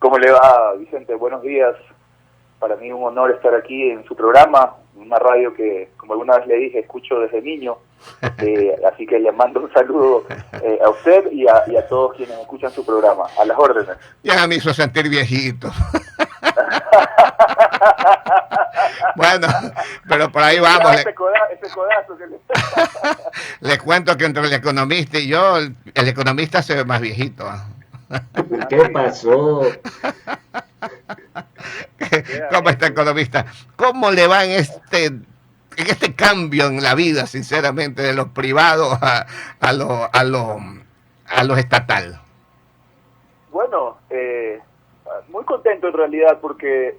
¿Cómo le va, Vicente? Buenos días. Para mí un honor estar aquí en su programa, una radio que, como alguna vez le dije, escucho desde niño. Así que le mando un saludo a usted y a todos quienes escuchan su programa. A las órdenes. Ya me hizo sentir viejito. Bueno, pero por ahí vamos. Ese codazo que le... Les cuento que entre el economista y yo, el economista se ve más viejito. ¿Qué pasó? ¿Cómo está, economista? ¿Cómo le va en este cambio en la vida, sinceramente, de los privados a lo estatal? Bueno, muy contento en realidad porque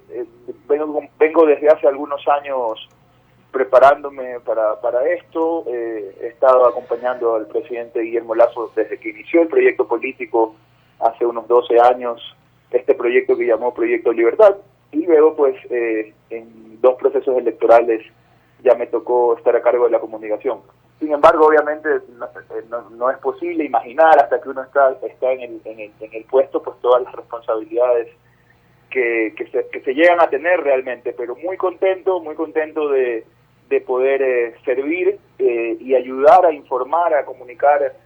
vengo desde hace algunos años preparándome para esto. He estado acompañando al presidente Guillermo Lasso desde que inició el proyecto político hace unos 12 años, este proyecto que llamó Proyecto Libertad, y luego pues en 2 procesos electorales ya me tocó estar a cargo de la comunicación. Sin embargo, obviamente no es posible imaginar hasta que uno está en el puesto, pues todas las responsabilidades que se llegan a tener realmente, pero muy contento de poder servir y ayudar a informar, a comunicar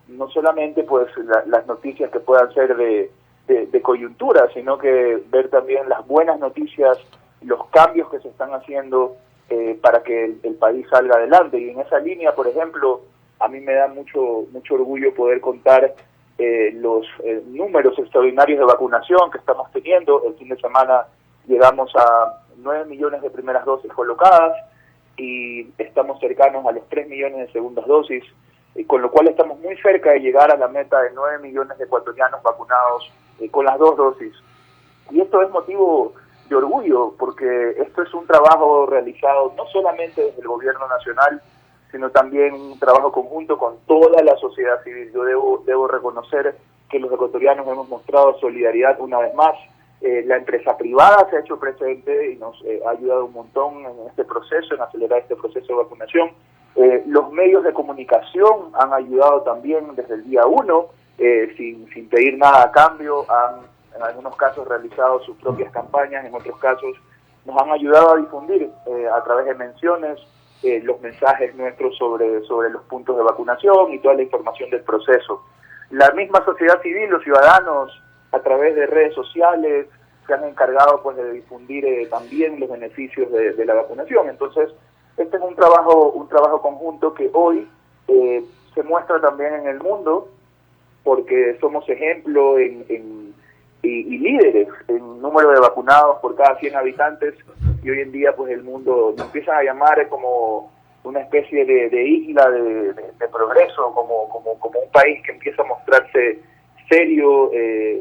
no solamente pues las noticias que puedan ser de coyuntura, sino que ver también las buenas noticias, los cambios que se están haciendo para que el país salga adelante. Y en esa línea, por ejemplo, a mí me da mucho orgullo poder contar los números extraordinarios de vacunación que estamos teniendo. El fin de semana llegamos a 9 millones de primeras dosis colocadas y estamos cercanos a los 3 millones de segundas dosis, con lo cual estamos muy cerca de llegar a la meta de 9 millones de ecuatorianos vacunados con las 2 dosis. Y esto es motivo de orgullo, porque esto es un trabajo realizado no solamente desde el gobierno nacional, sino también un trabajo conjunto con toda la sociedad civil. Yo debo reconocer que los ecuatorianos hemos mostrado solidaridad una vez más. La empresa privada se ha hecho presente y nos ha ayudado un montón en este proceso, en acelerar este proceso de vacunación. Los medios de comunicación han ayudado también desde el día 1, sin pedir nada a cambio. Han, en algunos casos, realizado sus propias campañas, en otros casos nos han ayudado a difundir a través de menciones los mensajes nuestros sobre los puntos de vacunación y toda la información del proceso. La misma sociedad civil, los ciudadanos, a través de redes sociales, se han encargado pues de difundir también los beneficios de la vacunación. Entonces, este es un trabajo conjunto que hoy se muestra también en el mundo, porque somos ejemplo y líderes en número de vacunados por cada 100 habitantes, y hoy en día pues el mundo nos empieza a llamar como una especie de isla de progreso, como un país que empieza a mostrarse serio,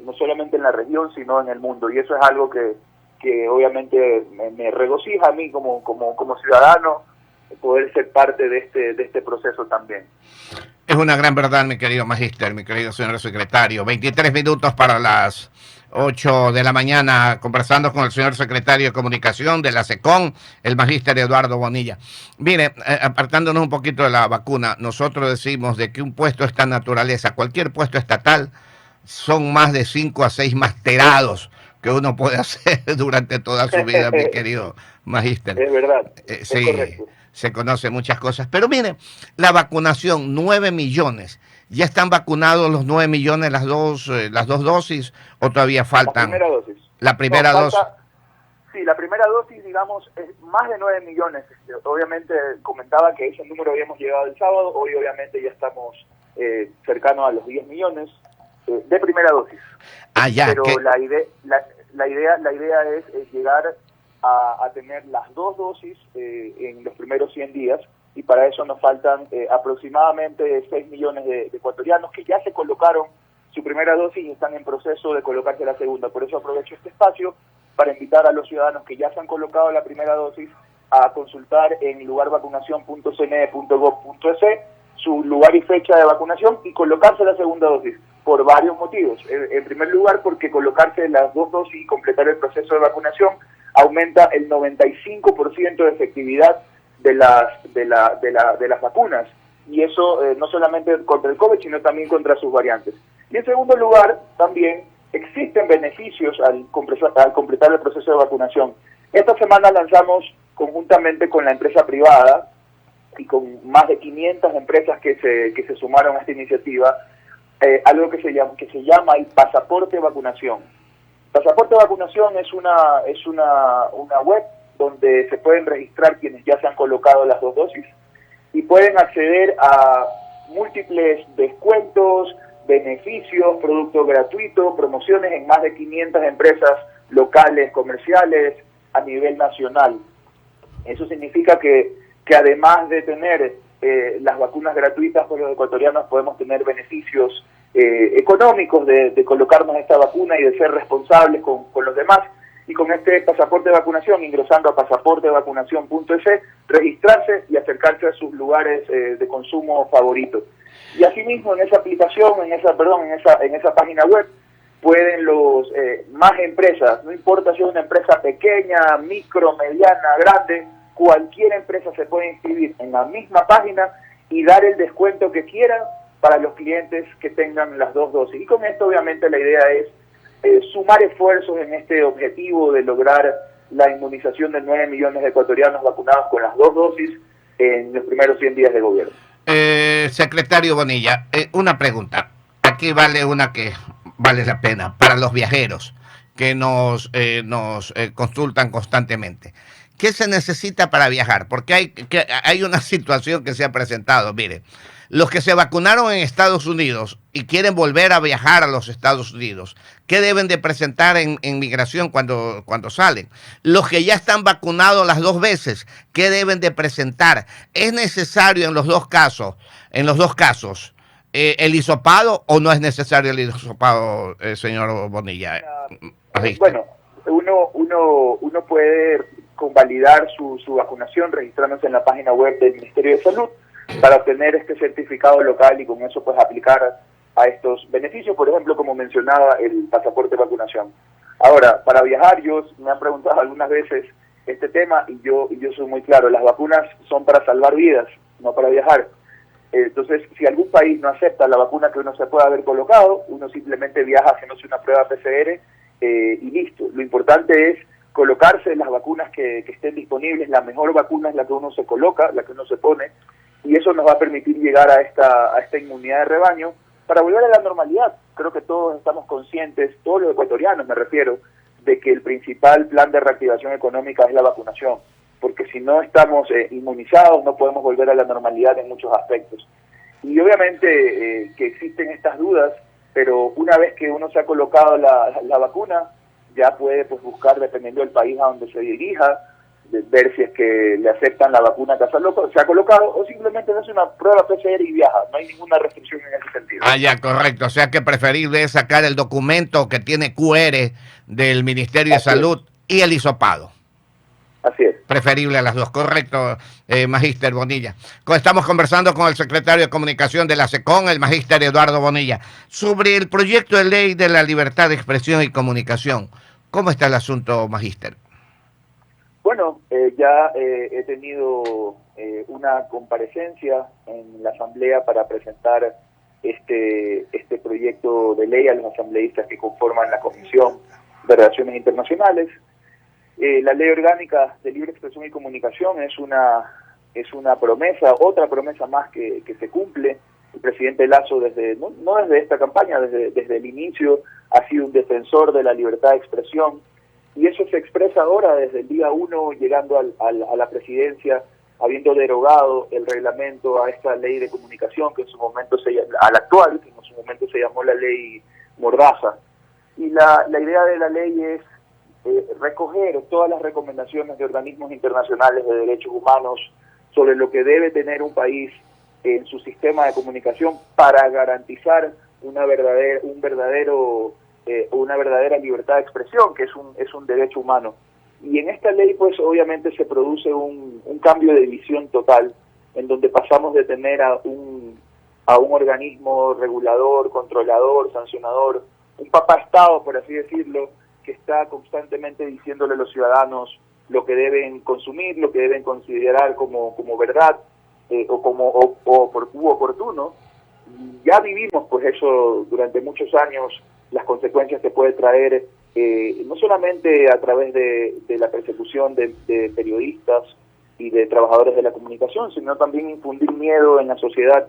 no solamente en la región, sino en el mundo. Y eso es algo que obviamente me regocija a mí como ciudadano, poder ser parte de este proceso también. Es una gran verdad, mi querido magíster, mi querido señor secretario. 23 minutos para las 8 de la mañana, conversando con el señor secretario de Comunicación de la SECON, el magíster Eduardo Bonilla. Mire, apartándonos un poquito de la vacuna, nosotros decimos de que un puesto de esta naturaleza, cualquier puesto estatal, son más de 5 a 6 masterados que uno puede hacer durante toda su vida, mi querido magíster. Es verdad, sí, es correcto. Se conocen muchas cosas. Pero miren, la vacunación, 9 millones. ¿Ya están vacunados los 9 millones las dos dosis o todavía faltan? La primera dosis. La primera dosis. Sí, la primera dosis, digamos, es más de 9 millones. Obviamente comentaba que ese número habíamos llegado el sábado, hoy obviamente ya estamos cercanos a los 10 millones de primera dosis. Ya, pero la idea es llegar a tener las 2 dosis en los primeros 100 días, y para eso nos faltan aproximadamente 6 millones de ecuatorianos que ya se colocaron su primera dosis y están en proceso de colocarse la segunda. Por eso aprovecho este espacio para invitar a los ciudadanos que ya se han colocado la primera dosis a consultar en lugarvacunacion.cne.gov.es su lugar y fecha de vacunación y colocarse la segunda dosis, por varios motivos. En primer lugar, porque colocarse las 2 dosis y completar el proceso de vacunación aumenta el 95% de efectividad de las vacunas, y eso no solamente contra el COVID, sino también contra sus variantes. Y en segundo lugar, también existen beneficios al completar el proceso de vacunación. Esta semana lanzamos conjuntamente con la empresa privada y con más de 500 empresas que se sumaron a esta iniciativa, algo que se llama el pasaporte de vacunación. Pasaporte de vacunación es una web donde se pueden registrar quienes ya se han colocado las 2 dosis y pueden acceder a múltiples descuentos, beneficios, productos gratuitos, promociones en más de 500 empresas locales, comerciales, a nivel nacional. Eso significa que además de tener las vacunas gratuitas por los ecuatorianos, podemos tener beneficios económicos de colocarnos esta vacuna y de ser responsables con los demás. Y con este pasaporte de vacunación, ingresando a pasaportevacunación.es, registrarse y acercarse a sus lugares de consumo favoritos. Y asimismo en esa aplicación, en esa página web, pueden más empresas, no importa si es una empresa pequeña, micro, mediana, grande, cualquier empresa se puede inscribir en la misma página y dar el descuento que quiera para los clientes que tengan las 2 dosis. Y con esto obviamente la idea es sumar esfuerzos en este objetivo de lograr la inmunización de 9 millones de ecuatorianos vacunados con las 2 dosis en los primeros 100 días de gobierno. Secretario Bonilla, una pregunta. Aquí vale una que vale la pena para los viajeros que nos consultan constantemente. ¿Qué se necesita para viajar? Porque hay una situación que se ha presentado. Mire, los que se vacunaron en Estados Unidos y quieren volver a viajar a los Estados Unidos, ¿qué deben de presentar en migración cuando salen? Los que ya están vacunados las 2 veces, ¿qué deben de presentar? ¿Es necesario en los dos casos el hisopado o no es necesario el hisopado, señor Bonilla? Bueno, uno puede convalidar su vacunación registrándose en la página web del Ministerio de Salud para obtener este certificado local y con eso pues aplicar a estos beneficios, por ejemplo, como mencionaba, el pasaporte de vacunación. Ahora, para viajar, me han preguntado algunas veces este tema y yo soy muy claro, las vacunas son para salvar vidas, no para viajar. Entonces, si algún país no acepta la vacuna que uno se pueda haber colocado, uno simplemente viaja haciéndose una prueba PCR y listo. Lo importante es colocarse las vacunas que estén disponibles. La mejor vacuna es la que uno se coloca, la que uno se pone, y eso nos va a permitir llegar a esta inmunidad de rebaño para volver a la normalidad. Creo que todos estamos conscientes, todos los ecuatorianos me refiero, de que el principal plan de reactivación económica es la vacunación, porque si no estamos inmunizados no podemos volver a la normalidad en muchos aspectos. Y obviamente que existen estas dudas, pero una vez que uno se ha colocado la vacuna, ya puede pues buscar, dependiendo del país a donde se dirija, ver si es que le aceptan la vacuna que se ha colocado o simplemente hace una prueba PCR y viaja. No hay ninguna restricción en ese sentido. Ya, correcto. O sea que preferible es sacar el documento que tiene QR del Ministerio de Salud y el hisopado. Así es. Preferible a las 2, correcto, Magíster Bonilla. Estamos conversando con el secretario de Comunicación de la SECON, el Magíster Eduardo Bonilla, sobre el proyecto de ley de la libertad de expresión y comunicación. ¿Cómo está el asunto, Magíster? Bueno, ya he tenido una comparecencia en la Asamblea para presentar este proyecto de ley a los asambleístas que conforman la Comisión de Relaciones Internacionales. La Ley Orgánica de Libre Expresión y Comunicación es una promesa, otra promesa más que se cumple. El presidente Lasso, no desde esta campaña, desde el inicio, ha sido un defensor de la libertad de expresión. Y eso se expresa ahora desde el día 1, llegando a la presidencia, habiendo derogado el reglamento a esta ley de comunicación, que en su momento al actual, que en su momento se llamó la ley Mordaza. Y la idea de la ley es recoger todas las recomendaciones de organismos internacionales de derechos humanos sobre lo que debe tener un país en su sistema de comunicación para garantizar una verdadera libertad de expresión, que es un derecho humano. Y en esta ley, pues obviamente se produce un cambio de visión total, en donde pasamos de tener a un organismo regulador, controlador, sancionador, un papá Estado, por así decirlo, que está constantemente diciéndole a los ciudadanos lo que deben consumir, lo que deben considerar como verdad o como oportuno. Ya vivimos pues eso durante muchos años las consecuencias que puede traer, no solamente a través de la persecución de periodistas y de trabajadores de la comunicación, sino también infundir miedo en la sociedad,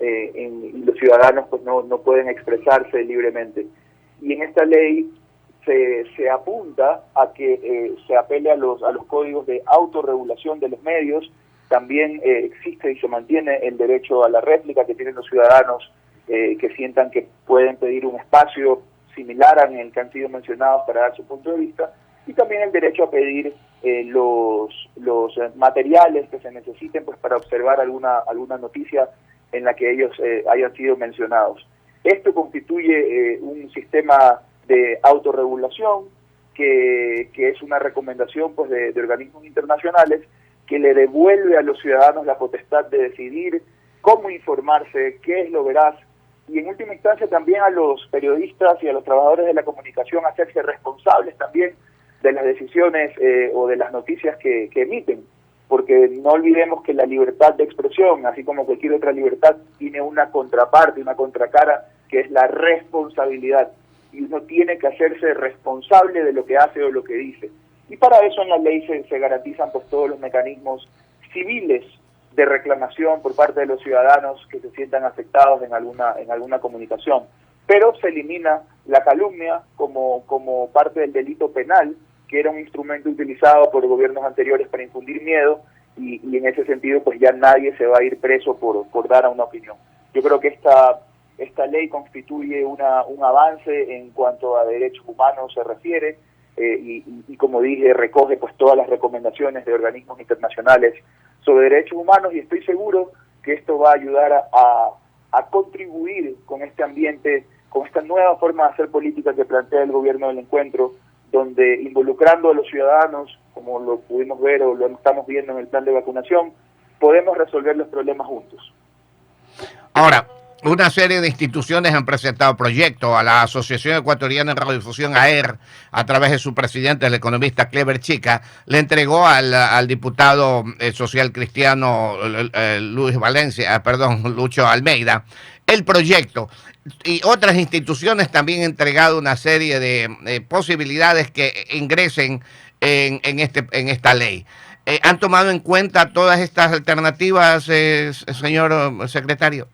y los ciudadanos pues no pueden expresarse libremente. Y en esta ley se apunta a que se apele a los códigos de autorregulación de los medios. También existe y se mantiene el derecho a la réplica que tienen los ciudadanos que sientan que pueden pedir un espacio similar al que han sido mencionados para dar su punto de vista, y también el derecho a pedir los materiales que se necesiten pues para observar alguna noticia en la que ellos hayan sido mencionados. Esto constituye un sistema de autorregulación que es una recomendación pues de organismos internacionales que le devuelve a los ciudadanos la potestad de decidir cómo informarse, qué es lo veraz, y en última instancia también a los periodistas y a los trabajadores de la comunicación hacerse responsables también de las decisiones o de las noticias que emiten, porque no olvidemos que la libertad de expresión, así como cualquier otra libertad, tiene una contraparte, una contracara, que es la responsabilidad, y uno tiene que hacerse responsable de lo que hace o lo que dice. Y para eso en la ley se garantizan pues todos los mecanismos civiles de reclamación por parte de los ciudadanos que se sientan afectados en alguna comunicación. Pero se elimina la calumnia como parte del delito penal, que era un instrumento utilizado por gobiernos anteriores para infundir miedo, y en ese sentido pues ya nadie se va a ir preso por dar una opinión. Yo creo que esta ley constituye un avance en cuanto a derechos humanos se refiere, y como dije, recoge pues todas las recomendaciones de organismos internacionales sobre derechos humanos, y estoy seguro que esto va a ayudar a contribuir con este ambiente, con esta nueva forma de hacer política que plantea el gobierno del encuentro, donde involucrando a los ciudadanos, como lo pudimos ver o lo estamos viendo en el plan de vacunación, podemos resolver los problemas juntos. Ahora, una serie de instituciones han presentado proyectos. A la Asociación Ecuatoriana de Radiodifusión, AER, a través de su presidente, el economista Clever Chica, le entregó al diputado social cristiano Lucho Almeida, el proyecto. Y otras instituciones también han entregado una serie de posibilidades que ingresen en esta ley. ¿Han tomado en cuenta todas estas alternativas, señor secretario?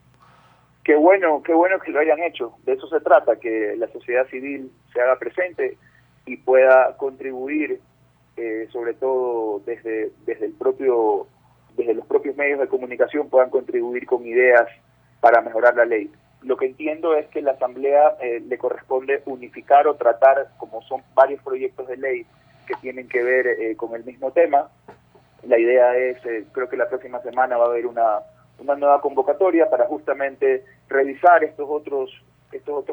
Qué bueno que lo hayan hecho. De eso se trata, que la sociedad civil se haga presente y pueda contribuir, sobre todo desde los propios medios de comunicación, puedan contribuir con ideas para mejorar la ley. Lo que entiendo es que la Asamblea le corresponde unificar o tratar, como son varios proyectos de ley que tienen que ver con el mismo tema. La idea es, creo que la próxima semana va a haber una nueva convocatoria para justamente revisar estos otros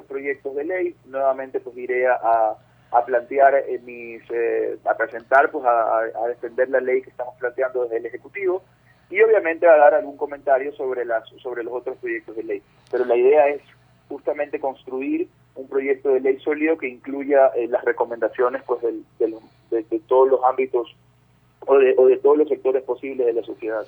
proyectos de ley. Nuevamente pues iré a plantear a presentar, pues a defender la ley que estamos planteando desde el Ejecutivo, y obviamente a dar algún comentario sobre los otros proyectos de ley. Pero la idea es justamente construir un proyecto de ley sólido que incluya las recomendaciones pues de todos los ámbitos o de todos los sectores posibles de la sociedad.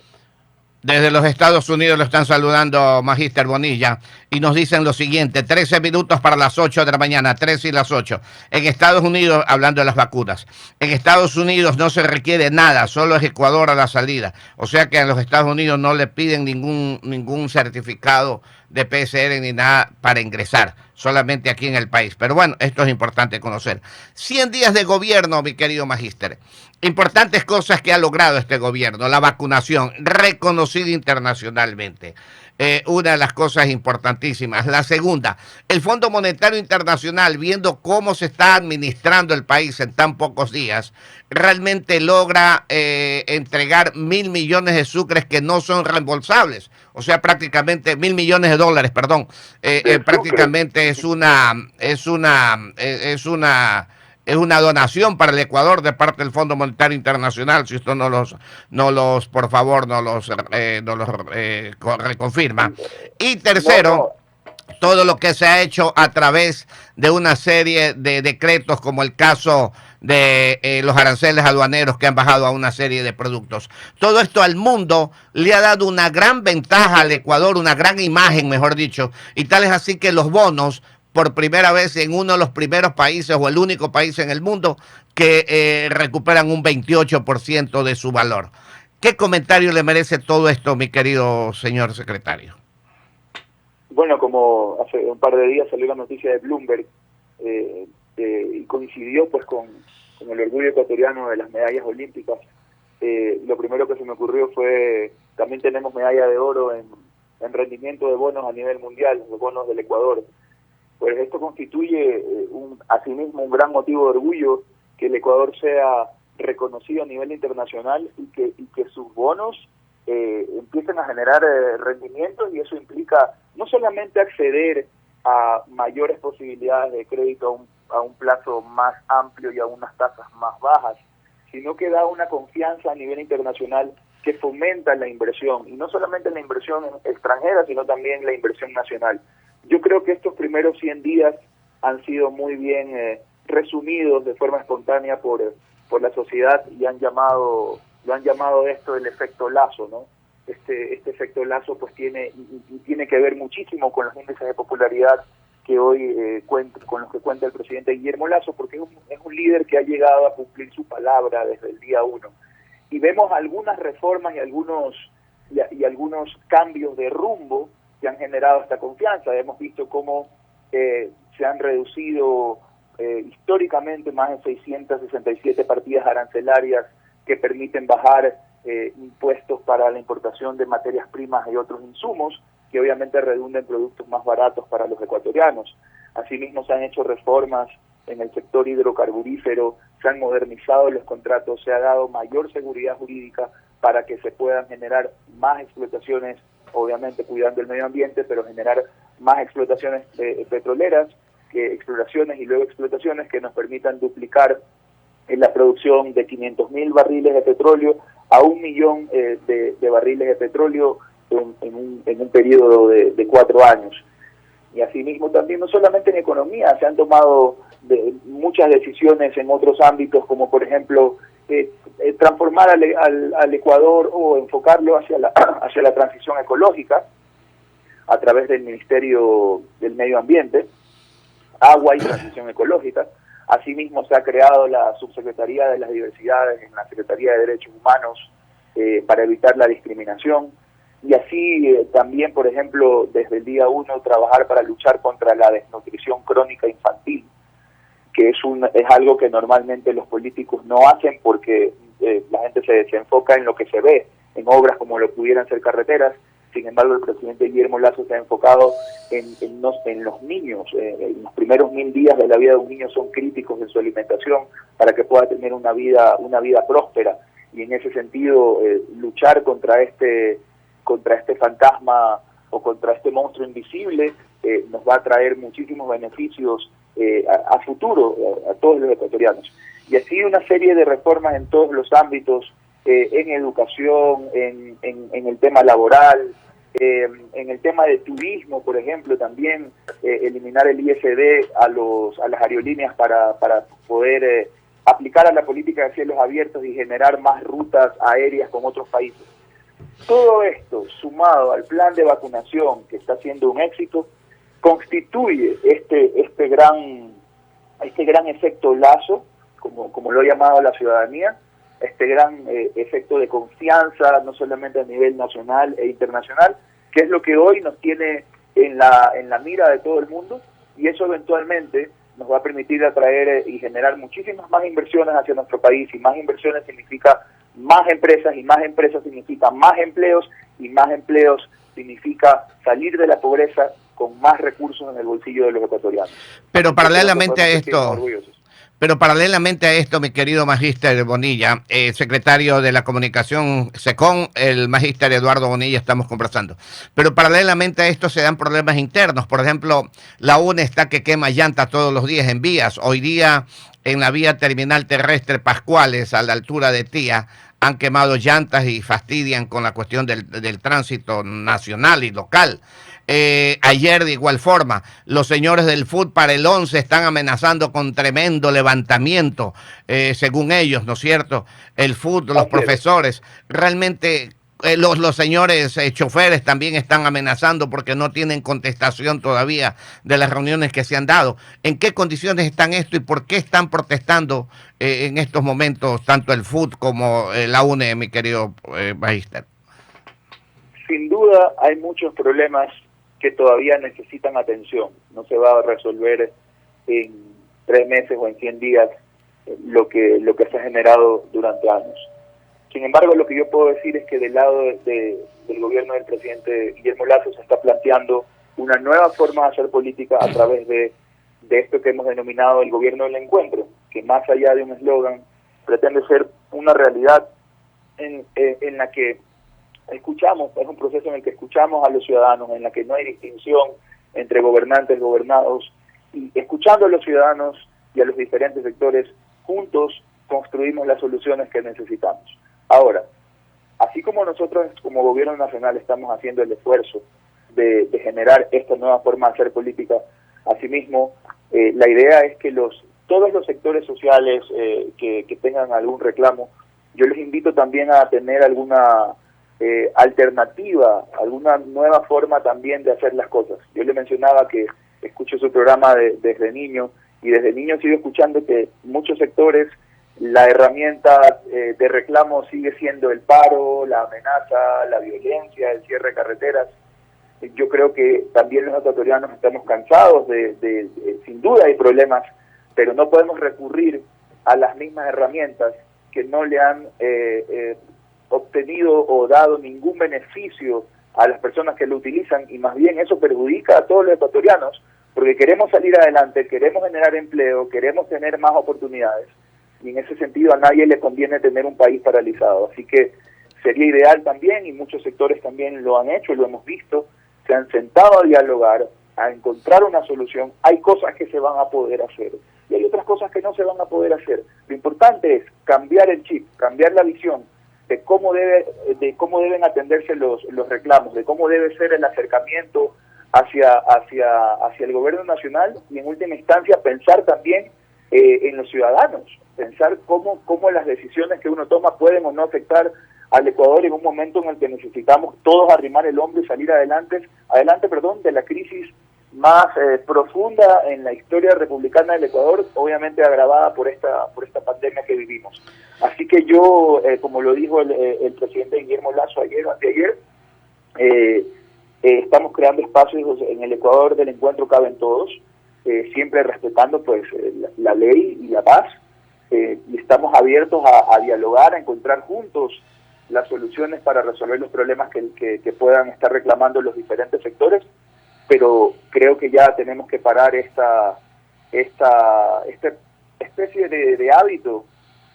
Desde los Estados Unidos lo están saludando Magíster Bonilla y nos dicen lo siguiente: 13 minutos para las 8 de la mañana, 13 y las 8. En Estados Unidos, hablando de las vacunas, en Estados Unidos no se requiere nada, solo es Ecuador a la salida. O sea que en los Estados Unidos no le piden ningún certificado de PCR ni nada para ingresar, solamente aquí en el país. Pero bueno, esto es importante conocer. 100 días de gobierno, mi querido Magíster. Importantes cosas que ha logrado este gobierno: la vacunación, reconocida internacionalmente. Una de las cosas importantísimas. La segunda, el Fondo Monetario Internacional, viendo cómo se está administrando el país en tan pocos días, realmente logra entregar 1.000 millones de sucres que no son reembolsables. O sea, prácticamente 1.000 millones de dólares, perdón. Prácticamente es una donación para el Ecuador de parte del Fondo Monetario Internacional. Si esto por favor, no los reconfirma. Y tercero, todo lo que se ha hecho a través de una serie de decretos, como el caso de los aranceles aduaneros que han bajado a una serie de productos. Todo esto al mundo le ha dado una gran ventaja al Ecuador, una gran imagen, mejor dicho, y tal es así que los bonos por primera vez en uno de los primeros países o el único país en el mundo que recuperan un 28% de su valor. ¿Qué comentario le merece todo esto, mi querido señor secretario? Bueno, como hace un par de días salió la noticia de Bloomberg y coincidió pues con el orgullo ecuatoriano de las medallas olímpicas, lo primero que se me ocurrió fue, también tenemos medalla de oro en rendimiento de bonos a nivel mundial, los bonos del Ecuador. Pues esto constituye asimismo un gran motivo de orgullo que el Ecuador sea reconocido a nivel internacional y que sus bonos empiecen a generar rendimientos, y eso implica no solamente acceder a mayores posibilidades de crédito a un plazo más amplio y a unas tasas más bajas, sino que da una confianza a nivel internacional que fomenta la inversión, y no solamente la inversión extranjera, sino también la inversión nacional. Yo creo que estos primeros 100 días han sido muy bien resumidos de forma espontánea por la sociedad, y lo han llamado esto el efecto Lazo, ¿no? Este efecto Lazo pues tiene que ver muchísimo con los índices de popularidad que hoy con los que cuenta el presidente Guillermo Lazo, porque es un líder que ha llegado a cumplir su palabra desde el día 1. Y vemos algunas reformas y algunos cambios de rumbo que han generado esta confianza. Hemos visto cómo se han reducido históricamente más de 667 partidas arancelarias que permiten bajar impuestos para la importación de materias primas y otros insumos, que obviamente redundan en productos más baratos para los ecuatorianos. Asimismo, se han hecho reformas en el sector hidrocarburífero, se han modernizado los contratos, se ha dado mayor seguridad jurídica para que se puedan generar más explotaciones, obviamente cuidando el medio ambiente, pero generar más explotaciones petroleras, exploraciones y luego explotaciones que nos permitan duplicar la producción de 500.000 barriles de petróleo a 1 millón de barriles de petróleo en un periodo de 4 años. Y asimismo también, no solamente en economía, se han tomado muchas decisiones en otros ámbitos, como por ejemplo transformar al Ecuador o enfocarlo hacia la transición ecológica a través del Ministerio del Medio Ambiente, Agua y Transición Ecológica. Asimismo se ha creado la Subsecretaría de las Diversidades en la Secretaría de Derechos Humanos para evitar la discriminación. Y así también, por ejemplo, desde el día 1 trabajar para luchar contra la desnutrición crónica infantil, que es algo que normalmente los políticos no hacen porque la gente se enfoca en lo que se ve, en obras como lo pudieran ser carreteras. Sin embargo, el presidente Guillermo Lazo se ha enfocado en los niños. En los primeros 1000 días de la vida de un niño son críticos en su alimentación para que pueda tener una vida próspera. Y en ese sentido, luchar contra este fantasma o contra este monstruo invisible nos va a traer muchísimos beneficios a futuro a todos los ecuatorianos. Y así una serie de reformas en todos los ámbitos, en educación, en el tema laboral, en el tema de turismo, por ejemplo, también eliminar el ISD a las aerolíneas para poder aplicar a la política de cielos abiertos y generar más rutas aéreas con otros países. Todo esto, sumado al plan de vacunación, que está siendo un éxito, constituye este gran efecto Lazo, como lo ha llamado la ciudadanía, este gran efecto de confianza, no solamente a nivel nacional e internacional, que es lo que hoy nos tiene en la mira de todo el mundo, y eso eventualmente nos va a permitir atraer y generar muchísimas más inversiones hacia nuestro país, y más inversiones significa más empresas, y más empresas significa más empleos, y más empleos significa salir de la pobreza con más recursos en el bolsillo de los ecuatorianos. Pero paralelamente a esto, mi querido magíster Bonilla, secretario de la Comunicación SECON, el magíster Eduardo Bonilla, estamos conversando. Pero paralelamente a esto se dan problemas internos. Por ejemplo, la UNE está que quema llantas todos los días en vías. Hoy día, en la vía terminal terrestre Pascuales, a la altura de Tía, han quemado llantas y fastidian con la cuestión del tránsito nacional y local. Ayer, de igual forma, los señores del FUT para el 11 están amenazando con tremendo levantamiento, según ellos, ¿no es cierto? El FUT, los profesores, realmente, los señores choferes también están amenazando porque no tienen contestación todavía de las reuniones que se han dado. ¿En qué condiciones están esto y por qué están protestando en estos momentos tanto el FUT como la UNE, mi querido Magister? Sin duda hay muchos problemas que todavía necesitan atención. No se va a resolver en 3 meses o en 100 días lo que se ha generado durante años. Sin embargo, lo que yo puedo decir es que del lado del gobierno del presidente Guillermo Lasso se está planteando una nueva forma de hacer política a través de esto que hemos denominado el gobierno del encuentro, que más allá de un eslogan pretende ser una realidad en la que escuchamos, es un proceso en el que escuchamos a los ciudadanos, en la que no hay distinción entre gobernantes y gobernados, y escuchando a los ciudadanos y a los diferentes sectores, juntos construimos las soluciones que necesitamos. Ahora, así como nosotros como gobierno nacional estamos haciendo el esfuerzo de generar esta nueva forma de hacer política, asimismo, la idea es que todos los sectores sociales que tengan algún reclamo, yo les invito también a tener alguna alternativa, alguna nueva forma también de hacer las cosas. Yo le mencionaba que escucho su programa desde niño, y desde niño sigo escuchando que muchos sectores la herramienta de reclamo sigue siendo el paro, la amenaza, la violencia, el cierre de carreteras. Yo creo que también los ecuatorianos estamos cansados sin duda hay problemas, pero no podemos recurrir a las mismas herramientas que no le han obtenido o dado ningún beneficio a las personas que lo utilizan, y más bien eso perjudica a todos los ecuatorianos, porque queremos salir adelante, queremos generar empleo, queremos tener más oportunidades, y en ese sentido a nadie le conviene tener un país paralizado. Así que sería ideal también, y muchos sectores también lo han hecho, lo hemos visto, se han sentado a dialogar, a encontrar una solución. Hay cosas que se van a poder hacer y hay otras cosas que no se van a poder hacer. Lo importante es cambiar el chip, cambiar la visión de cómo deben atenderse los reclamos, de cómo debe ser el acercamiento hacia el gobierno nacional, y en última instancia pensar también en los ciudadanos, pensar cómo las decisiones que uno toma pueden o no afectar al Ecuador en un momento en el que necesitamos todos arrimar el hombro y salir adelante de la crisis más profunda en la historia republicana del Ecuador, obviamente agravada por esta pandemia que vivimos. Así que yo, como lo dijo el presidente Guillermo Lasso ayer o anteayer, estamos creando espacios en el Ecuador del encuentro caben todos, siempre respetando pues la ley y la paz, y estamos abiertos a dialogar, a encontrar juntos las soluciones para resolver los problemas que puedan estar reclamando los diferentes sectores, pero creo que ya tenemos que parar esta especie de hábito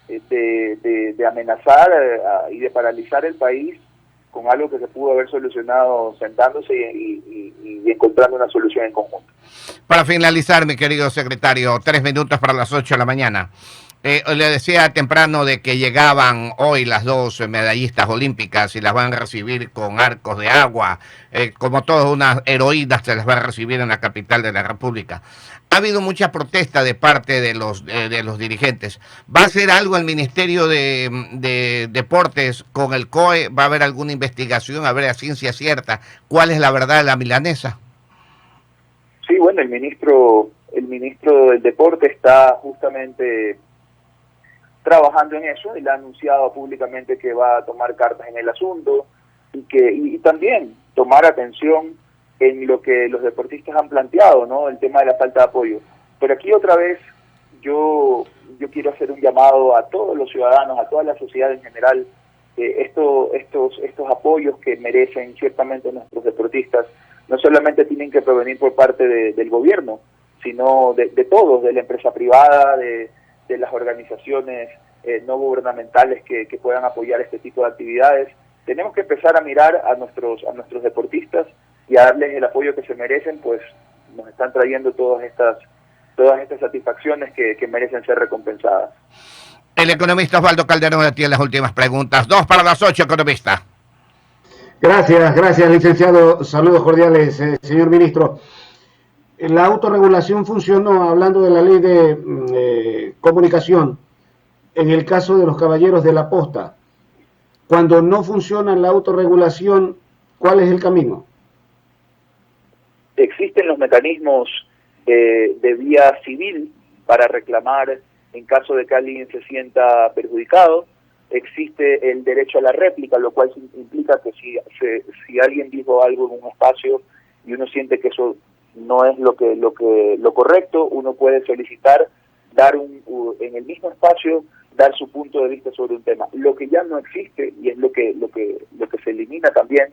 de amenazar y de paralizar el país con algo que se pudo haber solucionado sentándose y encontrando una solución en conjunto. Para finalizar, mi querido secretario, 3 minutos para las 8 de la mañana. Le decía temprano de que llegaban hoy las 2 medallistas olímpicas y las van a recibir con arcos de agua, como todas unas heroínas se las van a recibir en la capital de la República. Ha habido mucha protesta de parte de los dirigentes. ¿Va a hacer algo el Ministerio de Deportes con el COE? ¿Va a haber alguna investigación a ver a ciencia cierta cuál es la verdad de la milanesa? Sí, bueno, el ministro del Deporte está justamente trabajando en eso. Él ha anunciado públicamente que va a tomar cartas en el asunto y también tomar atención en lo que los deportistas han planteado, ¿no? El tema de la falta de apoyo. Pero aquí otra vez yo quiero hacer un llamado a todos los ciudadanos, a toda la sociedad en general. Estos apoyos que merecen ciertamente nuestros deportistas no solamente tienen que provenir por parte del gobierno, sino de todos, de la empresa privada, de las organizaciones no gubernamentales que puedan apoyar este tipo de actividades. Tenemos que empezar a mirar a nuestros deportistas y a darles el apoyo que se merecen, pues nos están trayendo todas estas satisfacciones que merecen ser recompensadas. El economista Osvaldo Calderón tiene las últimas preguntas. 2 para las 8, economista. Gracias, licenciado. Saludos cordiales, señor ministro. La autorregulación funcionó, hablando de la ley de comunicación, en el caso de los caballeros de la posta. Cuando no funciona la autorregulación, ¿cuál es el camino? Existen los mecanismos de vía civil para reclamar en caso de que alguien se sienta perjudicado. Existe el derecho a la réplica, lo cual implica que si alguien dijo algo en un espacio y uno siente que eso no es lo correcto, uno puede solicitar dar en el mismo espacio dar su punto de vista sobre un tema. Lo que ya no existe, y es lo que se elimina también,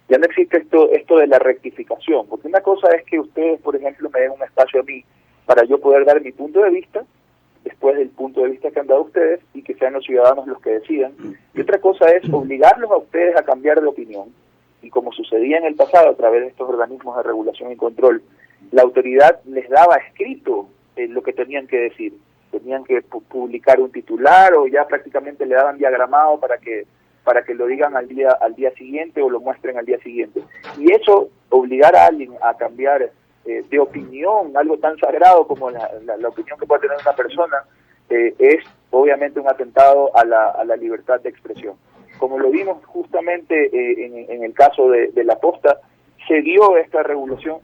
ya no existe esto de la rectificación, porque una cosa es que ustedes, por ejemplo, me den un espacio a mí para yo poder dar mi punto de vista, después del punto de vista que han dado ustedes, y que sean los ciudadanos los que decidan. Y otra cosa es obligarlos a ustedes a cambiar de opinión, y como sucedía en el pasado a través de estos organismos de regulación y control, la autoridad les daba escrito lo que tenían que decir. Tenían que publicar un titular o ya prácticamente le daban diagramado para que lo digan al día siguiente o lo muestren al día siguiente. Y eso, obligar a alguien a cambiar de opinión, algo tan sagrado como la opinión que puede tener una persona, es obviamente un atentado a la libertad de expresión. Como lo vimos justamente en el caso de la Posta, se dio esta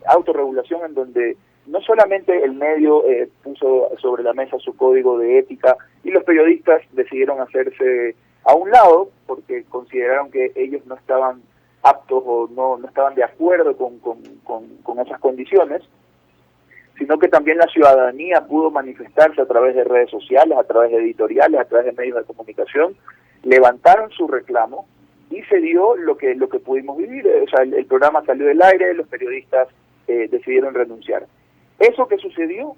autorregulación en donde no solamente el medio puso sobre la mesa su código de ética y los periodistas decidieron hacerse a un lado porque consideraron que ellos no estaban aptos o no estaban de acuerdo con esas condiciones, sino que también la ciudadanía pudo manifestarse a través de redes sociales, a través de editoriales, a través de medios de comunicación, levantaron su reclamo y se dio lo que pudimos vivir. O sea, el programa salió del aire, los periodistas decidieron renunciar. Eso que sucedió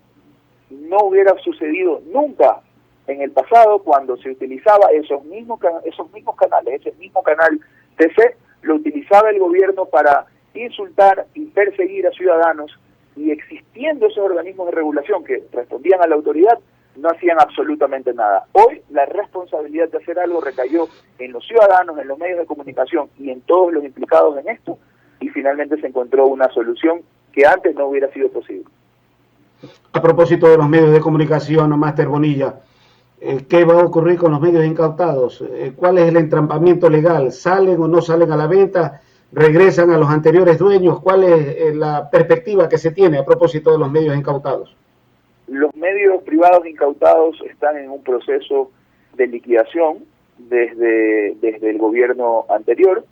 no hubiera sucedido nunca en el pasado cuando se utilizaba esos mismos canales, ese mismo canal TC, lo utilizaba el gobierno para insultar y perseguir a ciudadanos, y existiendo esos organismos de regulación que respondían a la autoridad, no hacían absolutamente nada. Hoy la responsabilidad de hacer algo recayó en los ciudadanos, en los medios de comunicación y en todos los implicados en esto, y finalmente se encontró una solución que antes no hubiera sido posible. A propósito de los medios de comunicación, Máster Bonilla, ¿qué va a ocurrir con los medios incautados? ¿Cuál es el entrampamiento legal? ¿Salen o no salen a la venta? ¿Regresan a los anteriores dueños? ¿Cuál es la perspectiva que se tiene a propósito de los medios incautados? Los medios privados incautados están en un proceso de liquidación desde el gobierno anterior.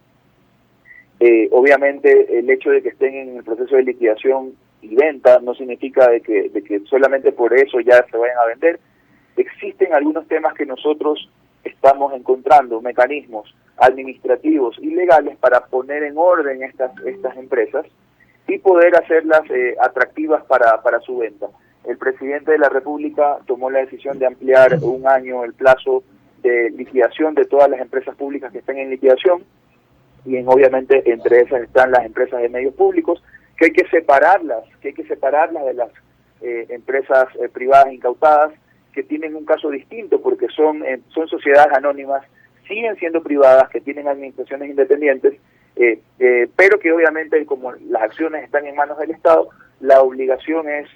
Obviamente el hecho de que estén en el proceso de liquidación y venta no significa de que solamente por eso ya se vayan a vender. Existen algunos temas que nosotros estamos encontrando, mecanismos administrativos y legales para poner en orden estas empresas y poder hacerlas atractivas para su venta. El presidente de la República tomó la decisión de ampliar un año el plazo de liquidación de todas las empresas públicas que estén en liquidación, y obviamente entre esas están las empresas de medios públicos, que hay que separarlas de las empresas privadas incautadas, que tienen un caso distinto porque son sociedades anónimas, siguen siendo privadas, que tienen administraciones independientes, pero que obviamente como las acciones están en manos del Estado, la obligación es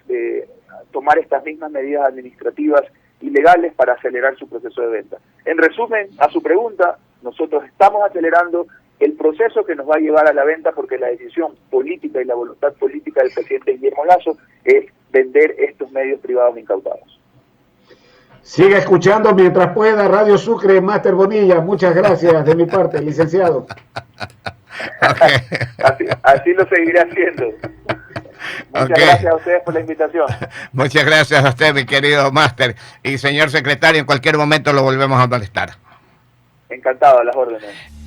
tomar estas mismas medidas administrativas y legales para acelerar su proceso de venta. En resumen, a su pregunta, nosotros estamos acelerando el proceso que nos va a llevar a la venta porque la decisión política y la voluntad política del presidente Guillermo Lasso es vender estos medios privados incautados. Siga escuchando mientras pueda Radio Sucre, Máster Bonilla. Muchas gracias de mi parte, licenciado. Okay. Así lo seguiré haciendo. Muchas gracias a ustedes por la invitación. Muchas gracias a usted, mi querido Máster. Y señor secretario, en cualquier momento lo volvemos a molestar. Encantado, a las órdenes.